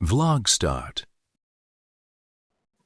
Vlog start.